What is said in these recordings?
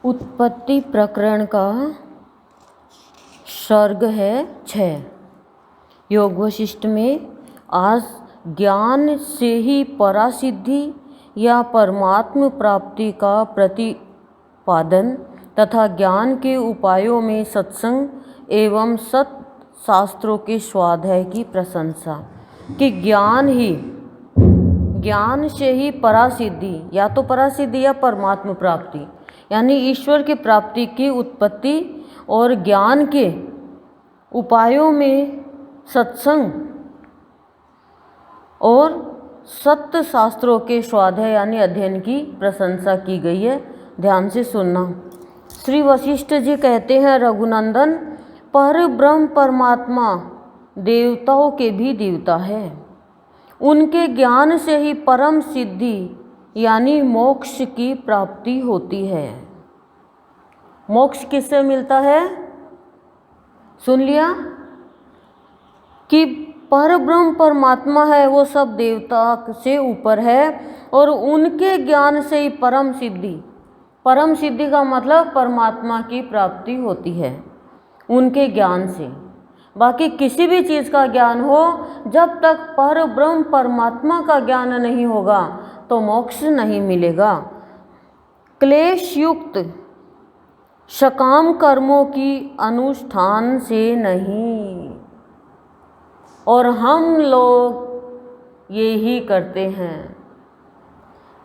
उत्पत्ति प्रकरण का सर्ग है 6। योग वशिष्ठ में आज ज्ञान से ही परासिद्धि या परमात्म प्राप्ति का प्रतिपादन तथा ज्ञान के उपायों में सत्संग एवं सत शास्त्रों के स्वाध्याय की प्रशंसा कि ज्ञान से ही परासिद्धि या तो परासिद्धि या परमात्म प्राप्ति यानी ईश्वर की प्राप्ति की उत्पत्ति और ज्ञान के उपायों में सत्संग और सत्य शास्त्रों के स्वाध्याय यानी अध्ययन की प्रशंसा की गई है। ध्यान से सुनना। श्री वशिष्ठ जी कहते हैं, रघुनंदन, पर ब्रह्म परमात्मा देवताओं के भी देवता है। उनके ज्ञान से ही परम सिद्धि यानी मोक्ष की प्राप्ति होती है। मोक्ष किससे मिलता है? सुन लिया कि पर ब्रह्म परमात्मा है, वो सब देवता से ऊपर है और उनके ज्ञान से ही परम सिद्धि का मतलब परमात्मा की प्राप्ति होती है उनके ज्ञान से। बाकी किसी भी चीज़ का ज्ञान हो, जब तक पर ब्रह्म परमात्मा का ज्ञान नहीं होगा तो मोक्ष नहीं मिलेगा। क्लेश युक्त सकाम कर्मों की अनुष्ठान से नहीं, और हम लोग यही करते हैं।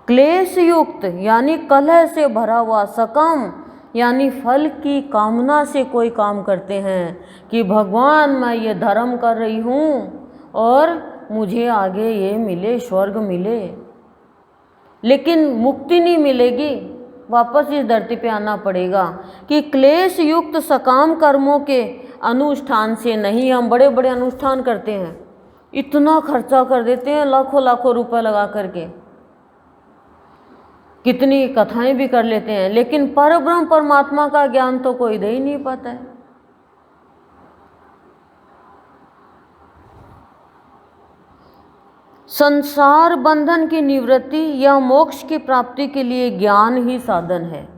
क्लेश युक्त यानी कलह से भरा हुआ, सकाम यानी फल की कामना से कोई काम करते हैं कि भगवान मैं ये धर्म कर रही हूँ और मुझे आगे ये मिले, स्वर्ग मिले, लेकिन मुक्ति नहीं मिलेगी, वापस इस धरती पे आना पड़ेगा। कि क्लेश युक्त सकाम कर्मों के अनुष्ठान से नहीं। हम बड़े बड़े अनुष्ठान करते हैं, इतना खर्चा कर देते हैं, लाखों लाखों रुपए लगा करके, कितनी कथाएं भी कर लेते हैं, लेकिन पर ब्रह्म परमात्मा का ज्ञान तो कोई दे ही नहीं पाता है। संसार बंधन की निवृत्ति या मोक्ष की प्राप्ति के लिए ज्ञान ही साधन है।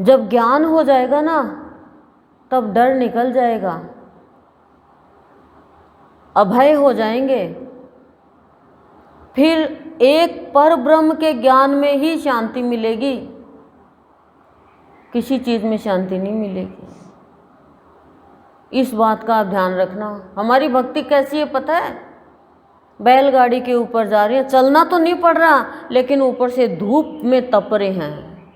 जब ज्ञान हो जाएगा ना, तब डर निकल जाएगा, अभय हो जाएंगे। फिर एक पर ब्रह्म के ज्ञान में ही शांति मिलेगी, किसी चीज़ में शांति नहीं मिलेगी। इस बात का आप ध्यान रखना। हमारी भक्ति कैसी है पता है? बैलगाड़ी के ऊपर जा रही है, चलना तो नहीं पड़ रहा, लेकिन ऊपर से धूप में तप रहे हैं।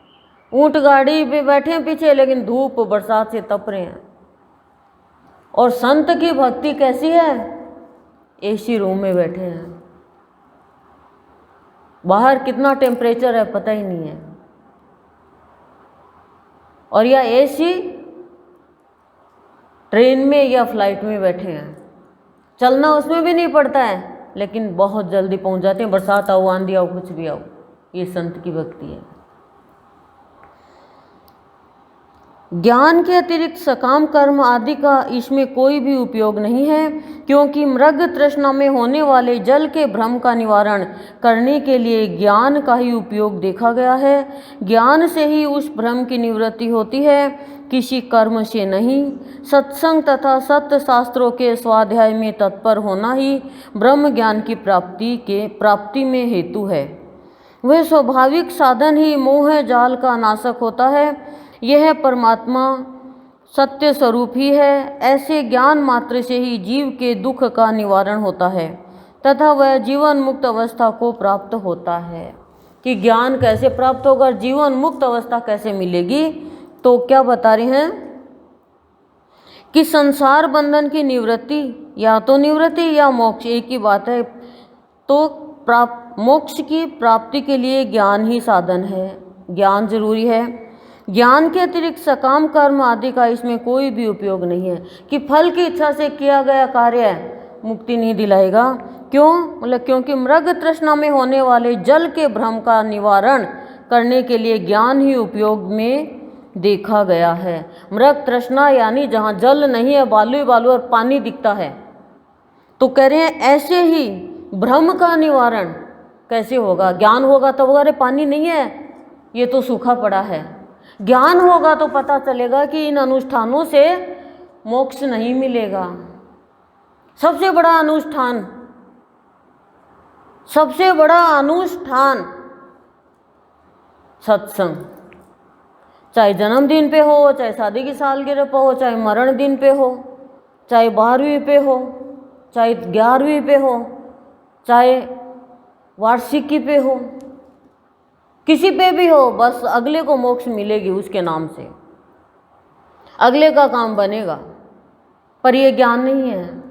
ऊंट गाड़ी पे बैठे हैं पीछे, लेकिन धूप बरसात से तप रहे हैं। और संत की भक्ति कैसी है? एसी रूम में बैठे हैं, बाहर कितना टेम्परेचर है पता ही नहीं है, और या एसी ट्रेन में या फ्लाइट में बैठे हैं, चलना उसमें भी नहीं पड़ता है, लेकिन बहुत जल्दी पहुंच जाते हैं, बरसात आओ, आंधी आओ, कुछ भी आओ। ये संत की भक्ति है। ज्ञान के अतिरिक्त सकाम कर्म आदि का इसमें कोई भी उपयोग नहीं है, क्योंकि मृग तृष्णा में होने वाले जल के भ्रम का निवारण करने के लिए ज्ञान का ही उपयोग देखा गया है। ज्ञान से ही उस भ्रम की निवृत्ति होती है, किसी कर्म से नहीं। सत्संग तथा सत्य शास्त्रों के स्वाध्याय में तत्पर होना ही ब्रह्म ज्ञान की प्राप्ति में हेतु है। वह स्वाभाविक साधन ही मोह जाल का नाशक होता है। यह परमात्मा सत्य स्वरूप ही है। ऐसे ज्ञान मात्र से ही जीव के दुख का निवारण होता है तथा वह जीवन मुक्त अवस्था को प्राप्त होता है। कि ज्ञान कैसे प्राप्त होगा, जीवन मुक्त अवस्था कैसे मिलेगी? तो क्या बता रहे हैं कि संसार बंधन की निवृत्ति, या तो निवृत्ति या मोक्ष, एक ही बात है। तो मोक्ष की प्राप्ति के लिए ज्ञान ही साधन है, ज्ञान जरूरी है। ज्ञान के अतिरिक्त सकाम कर्म आदि का इसमें कोई भी उपयोग नहीं है। कि फल की इच्छा से किया गया कार्य मुक्ति नहीं दिलाएगा। क्यों? मतलब क्योंकि मृग तृष्णा में होने वाले जल के भ्रम का निवारण करने के लिए ज्ञान ही उपयोग में देखा गया है। मृग तृष्णा यानी जहाँ जल नहीं है, बालू ही बालू और पानी दिखता है। तो कह रहे हैं ऐसे ही भ्रम का निवारण कैसे होगा? ज्ञान होगा तब, अरे पानी नहीं है, ये तो सूखा पड़ा है। ज्ञान होगा तो पता चलेगा कि इन अनुष्ठानों से मोक्ष नहीं मिलेगा। सबसे बड़ा अनुष्ठान, सबसे बड़ा अनुष्ठान सत्संग, चाहे जन्मदिन पे हो, चाहे शादी की सालगिरह पे हो, चाहे मरण दिन पे हो, चाहे 12वीं पे हो, चाहे 11वीं पे हो, चाहे वार्षिकी पे हो, किसी पे भी हो, बस अगले को मोक्ष मिलेगी उसके नाम से, अगले का काम बनेगा। पर ये ज्ञान नहीं है।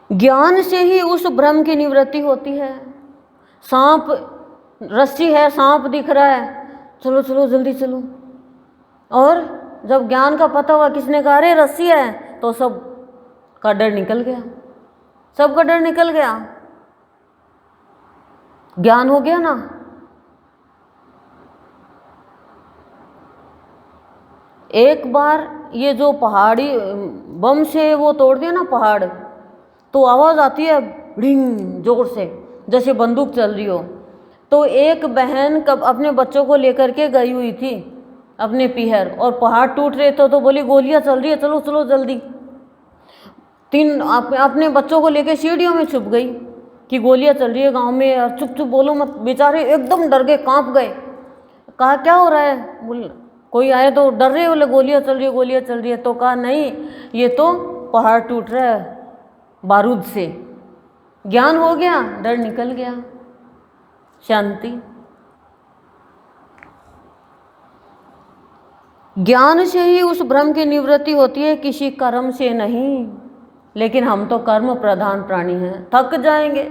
ज्ञान से ही उस भ्रम की निवृत्ति होती है। सांप, रस्सी है, सांप दिख रहा है, चलो चलो जल्दी चलो, और जब ज्ञान का पता हुआ किसने कहा अरे रस्सी है, तो सब का डर निकल गया, सबका डर निकल गया, ज्ञान हो गया ना। एक बार ये जो पहाड़ी बम से वो तोड़ दिया ना पहाड़, तो आवाज़ आती है डिंग जोर से, जैसे बंदूक चल रही हो। तो एक बहन कब अपने बच्चों को लेकर के गई हुई थी अपने पीहर, और पहाड़ टूट रहे थे, तो बोली गोलियां चल रही है, चलो चलो जल्दी। अपने बच्चों को लेकर सीढ़ियों में छुप गई कि गोलियां चल रही है गांव में, और चुप चुप बोलो मत। बेचारे एकदम डर गए, कांप गए। कहा क्या हो रहा है? बोल कोई आए तो डर रहे, बोले गोलियां चल रही है, गोलियां चल रही है। तो कहा नहीं, ये तो पहाड़ टूट रहा है बारूद से। ज्ञान हो गया, डर निकल गया, शांति। ज्ञान से ही उस भ्रम की निवृत्ति होती है, किसी कर्म से नहीं। लेकिन हम तो कर्म प्रधान प्राणी हैं, थक जाएंगे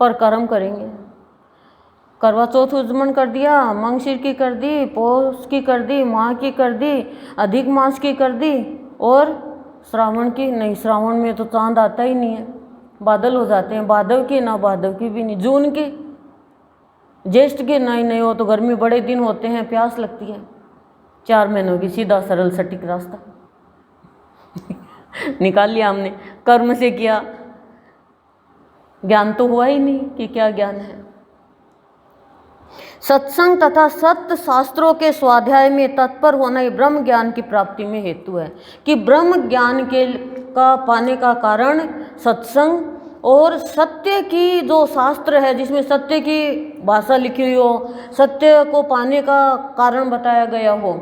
पर कर्म करेंगे। करवा चौथ उज्जमन कर दिया, मंगशिर की कर दी, पौष की कर दी, माह की कर दी, अधिक मास की कर दी, और श्रावण की नहीं। श्रावण में तो चांद आता ही नहीं है, बादल हो जाते हैं। भादव की ना, भादव की भी नहीं। जून की, ज्येष्ठ की नहीं हो तो गर्मी बड़े दिन होते हैं, प्यास लगती है। 4 महीनों की सीधा सरल सटीक रास्ता निकाल लिया हमने। कर्म से किया, ज्ञान तो हुआ ही नहीं कि क्या ज्ञान है। सत्संग तथा सत्य शास्त्रों के स्वाध्याय में तत्पर होना ही ब्रह्म ज्ञान की प्राप्ति में हेतु है। कि ब्रह्म ज्ञान का पाने का कारण सत्संग और सत्य की जो शास्त्र है, जिसमें सत्य की भाषा लिखी हुई हो, सत्य को पाने का कारण बताया गया हो,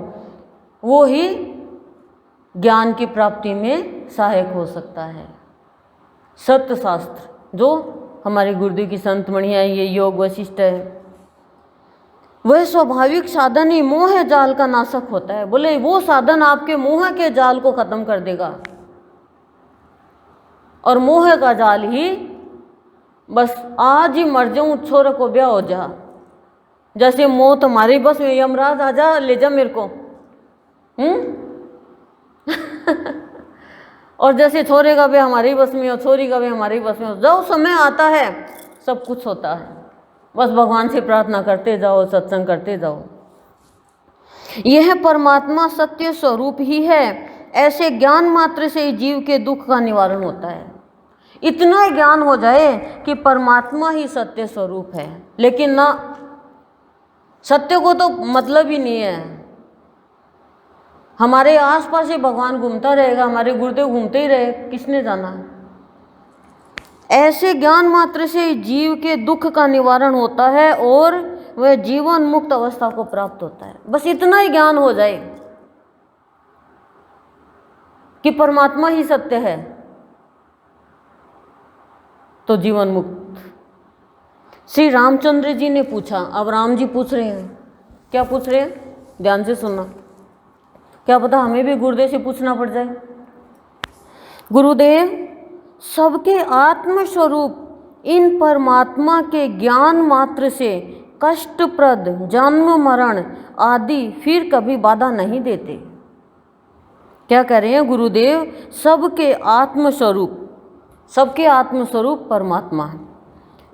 वो ही ज्ञान की प्राप्ति में सहायक हो सकता है। सत्य शास्त्र जो हमारे गुरुदेव की संतमणि है, ये योग वशिष्ठ है, वह स्वाभाविक साधन ही मोह जाल का नाशक होता है। बोले वो साधन आपके मोह के जाल को खत्म कर देगा, और मोह का जाल ही बस आज ही मर जाऊं, छोरे को ब्याह हो जा, जैसे मौत हमारी बस में, यमराज आजा ले जा मेरे को, और जैसे छोरे का ब्याह हमारी बस में हो, छोरी का ब्याह हमारी बस में हो। जब समय आता है सब कुछ होता है, बस भगवान से प्रार्थना करते जाओ, सत्संग करते जाओ। यह परमात्मा सत्य स्वरूप ही है। ऐसे ज्ञान मात्र से ही जीव के दुख का निवारण होता है। इतना ज्ञान हो जाए कि परमात्मा ही सत्य स्वरूप है, लेकिन ना, सत्य को तो मतलब ही नहीं है। हमारे आसपास ही भगवान घूमता रहेगा, हमारे गुरुदेव घूमते ही रहे, किसने जाना है। ऐसे ज्ञान मात्र से जीव के दुख का निवारण होता है और वह जीवन मुक्त अवस्था को प्राप्त होता है। बस इतना ही ज्ञान हो जाए कि परमात्मा ही सत्य है, तो जीवन मुक्त। श्री रामचंद्र जी ने पूछा, अब राम जी पूछ रहे हैं। क्या पूछ रहे हैं? ध्यान से सुनना, क्या पता हमें भी गुरुदेव से पूछना पड़ जाए। गुरुदेव, सबके आत्मस्वरूप इन परमात्मा के ज्ञान मात्र से कष्टप्रद जन्म मरण आदि फिर कभी बाधा नहीं देते। क्या कह रहे हैं गुरुदेव? सबके आत्मस्वरूप परमात्मा,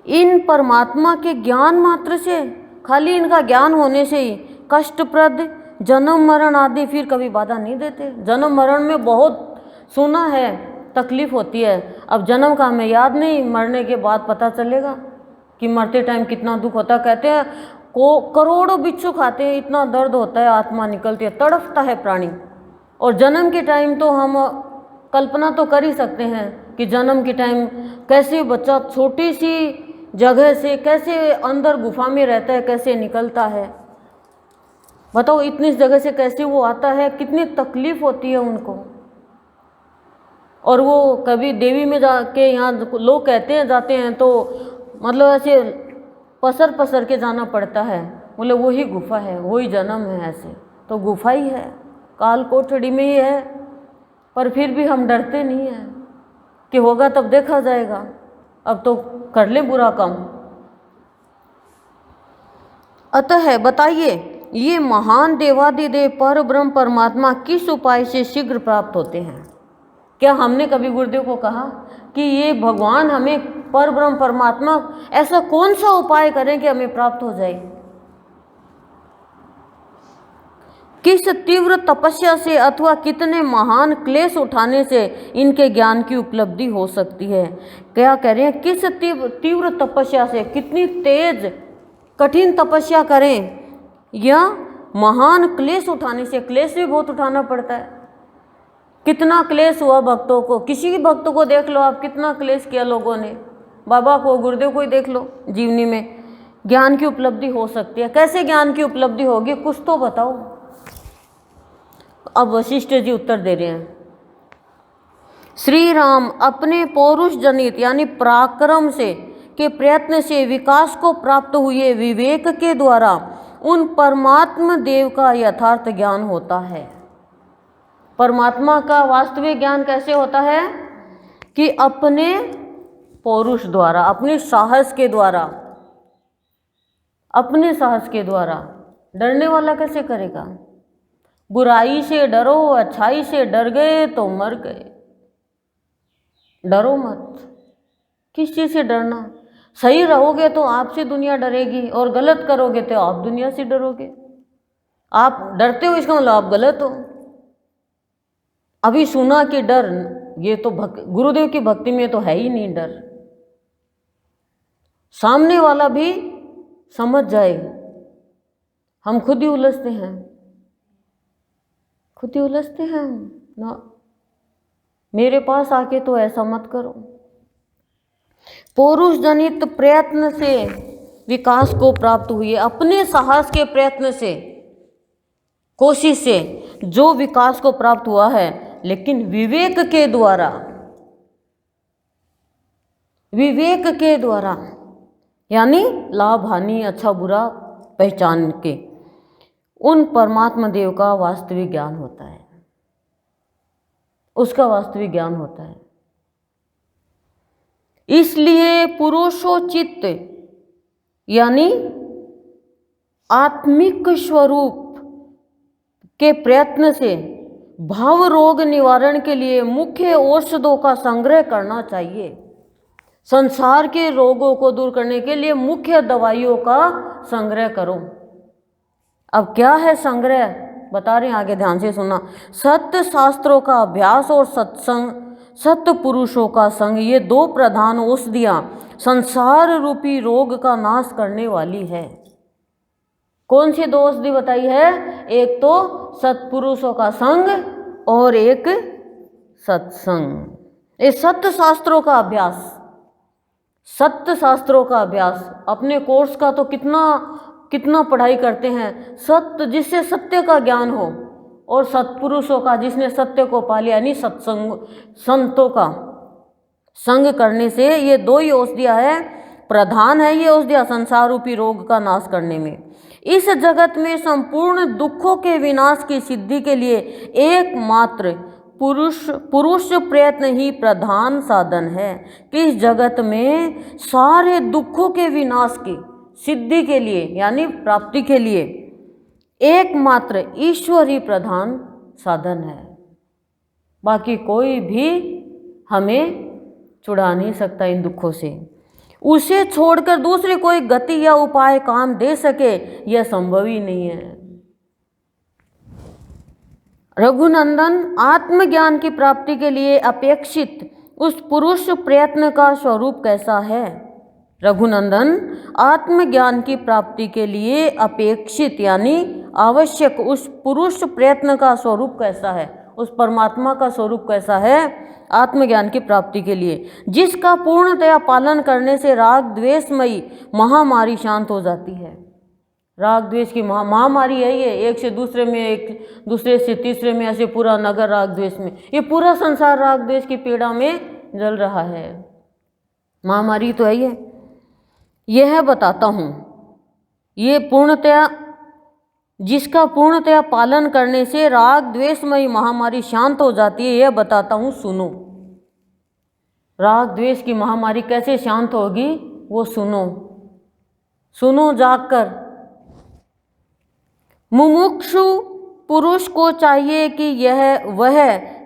इन परमात्मा के ज्ञान मात्र से, खाली इनका ज्ञान होने से ही कष्टप्रद जन्म मरण आदि फिर कभी बाधा नहीं देते। जन्म मरण में बहुत सुना है तकलीफ़ होती है। अब जन्म का हमें याद नहीं, मरने के बाद पता चलेगा कि मरते टाइम कितना दुख होता है। कहते हैं करोड़ों बिच्छू खाते हैं, इतना दर्द होता है, आत्मा निकलती है, तड़फता है प्राणी। और जन्म के टाइम तो हम कल्पना तो कर ही सकते हैं कि जन्म के टाइम कैसे बच्चा छोटी सी जगह से कैसे अंदर गुफा में रहता है, कैसे निकलता है। बताओ इतनी जगह से कैसे वो आता है, कितनी तकलीफ होती है उनको। और वो कभी देवी में जाके, यहाँ लोग कहते हैं जाते हैं तो मतलब ऐसे पसर पसर के जाना पड़ता है। बोले वही गुफा है, वही जन्म है। ऐसे तो गुफा ही है, काल कोठड़ी में ही है, पर फिर भी हम डरते नहीं हैं कि होगा तब देखा जाएगा, अब तो कर ले बुरा काम। अतः बताइए ये महान देवादिदेव पर ब्रह्म परमात्मा किस उपाय से शीघ्र प्राप्त होते हैं? क्या हमने कभी गुरुदेव को कहा कि ये भगवान हमें पर ब्रह्म परमात्मा ऐसा कौन सा उपाय करें कि हमें प्राप्त हो जाए? किस तीव्र तपस्या से अथवा कितने महान क्लेश उठाने से इनके ज्ञान की उपलब्धि हो सकती है? क्या कह रहे हैं, किस तीव्र तपस्या से, कितनी तेज कठिन तपस्या करें या महान क्लेश उठाने से। क्लेश भी बहुत उठाना पड़ता है। कितना क्लेश हुआ भक्तों को, किसी भी भक्त को देख लो आप, कितना क्लेश किया लोगों ने। बाबा को, गुरुदेव को ही देख लो, जीवनी में ज्ञान की उपलब्धि हो सकती है। कैसे ज्ञान की उपलब्धि होगी, कुछ तो बताओ। अब वशिष्ठ जी उत्तर दे रहे हैं। श्री राम अपने पौरुष जनित यानी पराक्रम से के प्रयत्न से विकास को प्राप्त हुए विवेक के द्वारा उन परमात्मा देव का यथार्थ ज्ञान होता है। परमात्मा का वास्तविक ज्ञान कैसे होता है कि अपने पौरुष द्वारा, अपने साहस के द्वारा, अपने साहस के द्वारा। डरने वाला कैसे करेगा? बुराई से डरो, अच्छाई से डर गए तो मर गए। डरो मत। किस चीज़ से डरना? सही रहोगे तो आपसे दुनिया डरेगी, और गलत करोगे तो आप दुनिया से डरोगे। आप डरते हो इसका मतलब आप गलत हो। अभी सुना कि डर, ये तो गुरुदेव की भक्ति में तो है ही नहीं डर। सामने वाला भी समझ जाए, हम खुद ही उलझते हैं, खुद ही उलझते हैं ना। मेरे पास आके तो ऐसा मत करो। पौरुष जनित प्रयत्न से विकास को प्राप्त हुए, अपने साहस के प्रयत्न से, कोशिश से जो विकास को प्राप्त हुआ है, लेकिन विवेक के द्वारा, विवेक के द्वारा यानी लाभ हानि, अच्छा बुरा पहचान के, उन परमात्मा देव का वास्तविक ज्ञान होता है, उसका वास्तविक ज्ञान होता है। इसलिए पुरुषोचित यानी आत्मिक स्वरूप के प्रयत्न से भाव रोग निवारण के लिए मुख्य औषधों का संग्रह करना चाहिए। संसार के रोगों को दूर करने के लिए मुख्य दवाइयों का संग्रह करो। अब क्या है संग्रह, बता रहे हैं, आगे ध्यान से सुना। सत्य शास्त्रों का अभ्यास और सत्संग, सत्य पुरुषों का संग, ये दो प्रधान औषधियां संसार रूपी रोग का नाश करने वाली है। कौन सी दो औषधि बताई है? एक तो सत्पुरुषों का संग और एक सत्संग। ये सत्य शास्त्रों का अभ्यास, सत्य शास्त्रों का अभ्यास। अपने कोर्स का तो कितना पढ़ाई करते हैं, सत्य जिससे सत्य का ज्ञान हो, और सत्पुरुषों का जिसने सत्य को पा लिया, यानी सत्संग, संतों का संग करने से ये दो ही औषधियाँ है, प्रधान है ये औषधियाँ संसार रूपी रोग का नाश करने में। इस जगत में संपूर्ण दुखों के विनाश की सिद्धि के लिए एकमात्र पुरुष प्रयत्न ही प्रधान साधन है। कि इस जगत में सारे दुखों के विनाश की सिद्धि के लिए यानी प्राप्ति के लिए एकमात्र ईश्वर ही प्रधान साधन है। बाकी कोई भी हमें छुड़ा नहीं सकता इन दुखों से। उसे छोड़कर दूसरी कोई गति या उपाय काम दे सके, यह संभव ही नहीं है। रघुनंदन, आत्मज्ञान की प्राप्ति के लिए अपेक्षित उस पुरुष प्रयत्न का स्वरूप कैसा है? रघुनंदन, आत्मज्ञान की प्राप्ति के लिए अपेक्षित यानी आवश्यक उस पुरुष प्रयत्न का स्वरूप कैसा है? उस परमात्मा का स्वरूप कैसा है आत्मज्ञान की प्राप्ति के लिए, जिसका पूर्णतया पालन करने से राग द्वेषमयी महामारी शांत हो जाती है। राग द्वेष की महामारी है ये, एक से दूसरे में, एक दूसरे से तीसरे में, ऐसे पूरा नगर राग द्वेष में, ये पूरा संसार राग द्वेष की पीड़ा में जल रहा है। महामारी तो है ये। यह बताता हूँ, ये पूर्णतया, जिसका पूर्णतया पालन करने से राग द्वेषमयी महामारी शांत हो जाती है, यह बताता हूँ, सुनो। राग द्वेष की महामारी कैसे शांत होगी वो सुनो, सुनो जागकर। मुमुक्षु पुरुष को चाहिए कि वह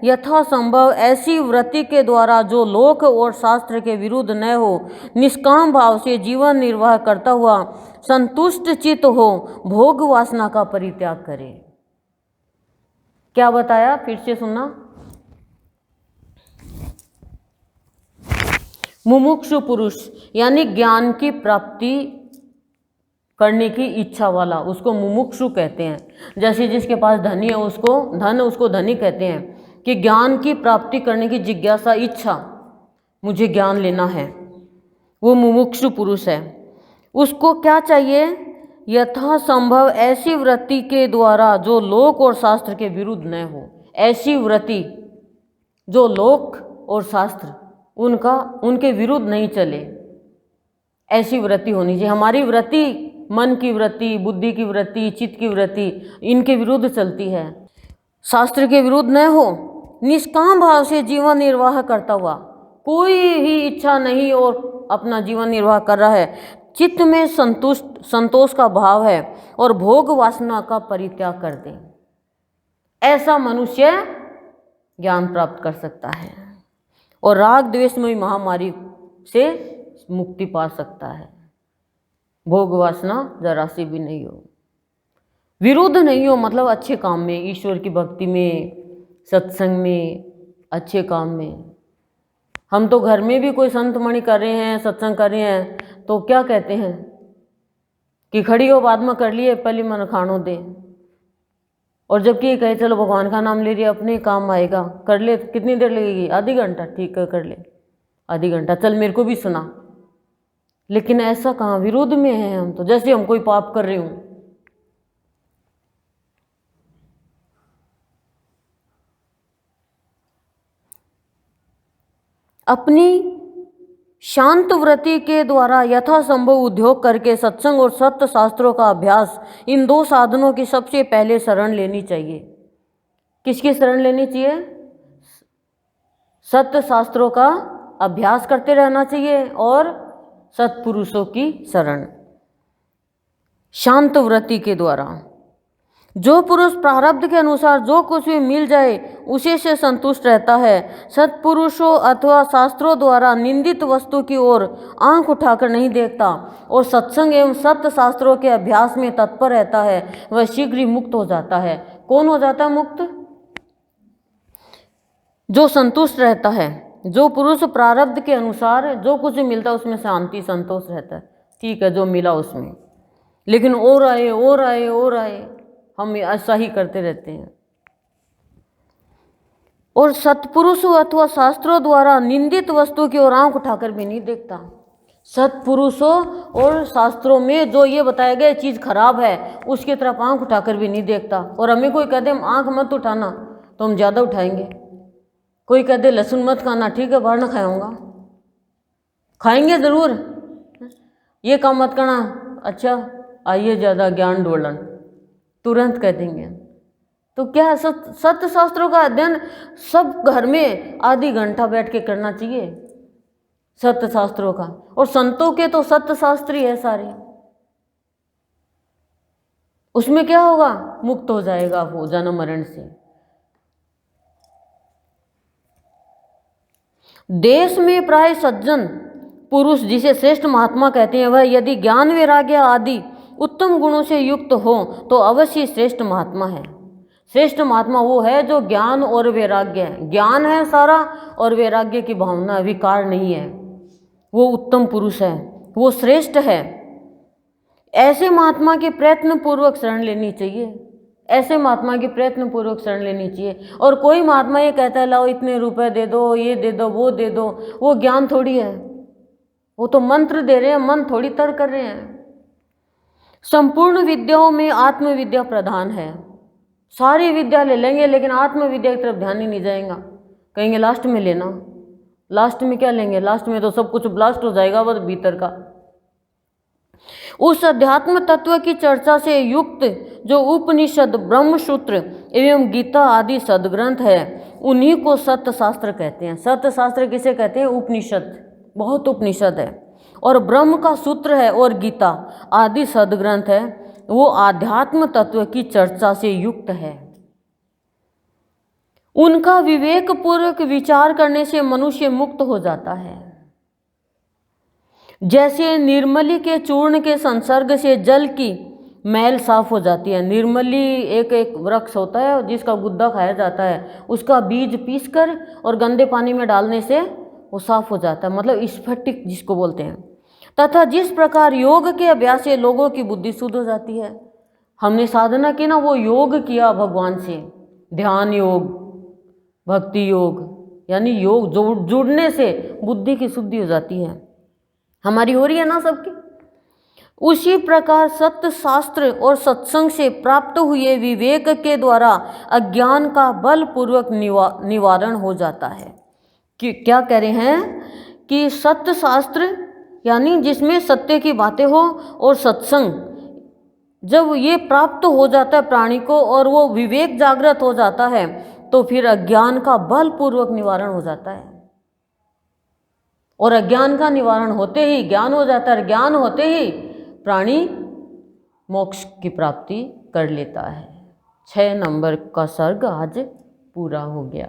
यथासंभव ऐसी वृत्ति के द्वारा जो लोक और शास्त्र के विरुद्ध न हो, निष्काम भाव से जीवन निर्वाह करता हुआ संतुष्ट चित्त हो, भोग वासना का परित्याग करे। क्या बताया, फिर से सुनना। मुमुक्षु पुरुष यानी ज्ञान की प्राप्ति करने की इच्छा वाला, उसको मुमुक्षु कहते हैं। जैसे जिसके पास धनी है उसको धनी कहते हैं, कि ज्ञान की प्राप्ति करने की जिज्ञासा, इच्छा, मुझे ज्ञान लेना है, वो मुमुक्षु पुरुष है। उसको क्या चाहिए? यथासंभव ऐसी वृत्ति के द्वारा जो लोक और शास्त्र के विरुद्ध न हो। ऐसी वृत्ति जो लोक और शास्त्र उनके विरुद्ध नहीं चले, ऐसी वृत्ति होनी चाहिए। हमारी वृत्ति मन की वृत्ति, बुद्धि की वृत्ति, चित्त की वृत्ति इनके विरुद्ध चलती है, शास्त्र के विरुद्ध न हो। निष्काम भाव से जीवन निर्वाह करता हुआ, कोई ही इच्छा नहीं और अपना जीवन निर्वाह कर रहा है, चित्त में संतोष का भाव है और भोग वासना का परित्याग कर दे, ऐसा मनुष्य ज्ञान प्राप्त कर सकता है और राग द्वेषमयी महामारी से मुक्ति पा सकता है। भोग वासना जरा सी भी नहीं हो, विरुद्ध नहीं हो, मतलब अच्छे काम में, ईश्वर की भक्ति में, सत्संग में, अच्छे काम में। हम तो घर में भी कोई संत मणि कर रहे हैं, सत्संग कर रहे हैं, तो क्या कहते हैं कि खड़ी हो, बाद में कर लिए, पहले मन खानो दे। और जबकि ये कहे चलो भगवान का नाम ले रही है, अपने काम आएगा, कर ले, कितनी देर लगेगी? आधी घंटा, ठीक है कर ले, आधी घंटा, चल मेरे को भी सुना। लेकिन ऐसा कहाँ, विरोध में है हम तो, जैसे हम कोई पाप कर रहे हूं। अपनी शांत वृत्ति के द्वारा यथासंभव उद्योग करके सत्संग और सत्य शास्त्रों का अभ्यास, इन दो साधनों की सबसे पहले शरण लेनी चाहिए। किसकी शरण लेनी चाहिए? सत्य शास्त्रों का अभ्यास करते रहना चाहिए और सत्पुरुषों की शरण। शांत वृत्ति के द्वारा जो पुरुष प्रारब्ध के अनुसार जो कुछ भी मिल जाए उसी से संतुष्ट रहता है, सत्पुरुषों अथवा शास्त्रों द्वारा निंदित वस्तु की ओर आंख उठाकर नहीं देखता और सत्संग एवं सत्य शास्त्रों के अभ्यास में तत्पर रहता है, वह शीघ्र ही मुक्त हो जाता है। कौन हो जाता है मुक्त? जो संतुष्ट रहता है। जो पुरुष प्रारब्ध के अनुसार जो कुछ मिलता है उसमें शांति संतोष रहता है, ठीक है, जो मिला उसमें, लेकिन और आए हम ऐसा ही करते रहते हैं। और सत्पुरुषों अथवा शास्त्रों द्वारा निंदित वस्तु की ओर आंख उठाकर भी नहीं देखता। सत्पुरुषों और शास्त्रों में जो ये बताया गया चीज़ खराब है उसकी तरफ आंख उठाकर भी नहीं देखता। और हमें कोई कह दे आंख मत उठाना तो हम ज़्यादा उठाएंगे। कोई कह दे लहसुन मत खाना, ठीक है बाहर ना खाऊंगा, खाएंगे ज़रूर, ये काम मत करना, अच्छा आइए ज़्यादा ज्ञान डोलन, तुरंत कह देंगे। तो क्या है, सत्य शास्त्रों का अध्ययन सब घर में आधी घंटा बैठ के करना चाहिए, सत्य शास्त्रों का। और संतों के तो सत्य शास्त्री है सारे, उसमें क्या होगा, मुक्त हो जाएगा वो जन्म मरण से। देश में प्राय सज्जन पुरुष जिसे श्रेष्ठ महात्मा कहते हैं, वह यदि ज्ञान वैराग्य आदि उत्तम गुणों से युक्त हो तो अवश्य श्रेष्ठ महात्मा है। श्रेष्ठ महात्मा वो है जो ज्ञान और वैराग्य है, ज्ञान है सारा और वैराग्य की भावना, विकार नहीं है, वो उत्तम पुरुष है, वो श्रेष्ठ है। ऐसे महात्मा की प्रयत्न पूर्वक शरण लेनी चाहिए, ऐसे महात्मा की प्रयत्न पूर्वक शरण लेनी चाहिए। और कोई महात्मा ये कहता है लाओ इतने रुपए दे दो, ये दे दो, वो दे दो, वो ज्ञान थोड़ी है, वो तो मंत्र दे रहे हैं, मन थोड़ी तर कर रहे हैं। संपूर्ण विद्याओं में आत्मविद्या प्रधान है। सारी विद्या ले लेंगे लेकिन आत्मविद्या की तरफ ध्यान ही नहीं जाएगा, कहेंगे लास्ट में लेना। लास्ट में क्या लेंगे? लास्ट में तो सब कुछ ब्लास्ट हो जाएगा बस भीतर का। उस अध्यात्म तत्व की चर्चा से युक्त जो उपनिषद, ब्रह्मसूत्र एवं गीता आदि सदग्रंथ है, उन्हीं को सत्य शास्त्र कहते हैं। सत्य शास्त्र किसे कहते हैं? उपनिषद, बहुत उपनिषद है, और ब्रह्म का सूत्र है और गीता आदि सदग्रंथ है, वो आध्यात्म तत्व की चर्चा से युक्त है। उनका विवेक पूर्वक विचार करने से मनुष्य मुक्त हो जाता है। जैसे निर्मली के चूर्ण के संसर्ग से जल की मैल साफ हो जाती है। निर्मली एक वृक्ष होता है जिसका गुद्दा खाया जाता है, उसका बीज पीसकर और गंदे पानी में डालने से वो साफ हो जाता है, मतलब स्फटिक जिसको बोलते हैं। तथा जिस प्रकार योग के अभ्यास से लोगों की बुद्धि शुद्ध हो जाती है। हमने साधना की ना, वो योग किया भगवान से, ध्यान योग, भक्ति योग, यानी योग जुड़ने से बुद्धि की शुद्धि हो जाती है, हमारी हो रही है ना सबकी। उसी प्रकार सत्य शास्त्र और सत्संग से प्राप्त हुए विवेक के द्वारा अज्ञान का बलपूर्वक निवारण हो जाता है। कि क्या कह रहे हैं कि सत्य शास्त्र यानी जिसमें सत्य की बातें हो और सत्संग, जब ये प्राप्त हो जाता है प्राणी को और वो विवेक जागृत हो जाता है तो फिर अज्ञान का बलपूर्वक निवारण हो जाता है। और अज्ञान का निवारण होते ही ज्ञान हो जाता है, ज्ञान होते ही प्राणी मोक्ष की प्राप्ति कर लेता है। 6 नंबर का सर्ग आज पूरा हो गया।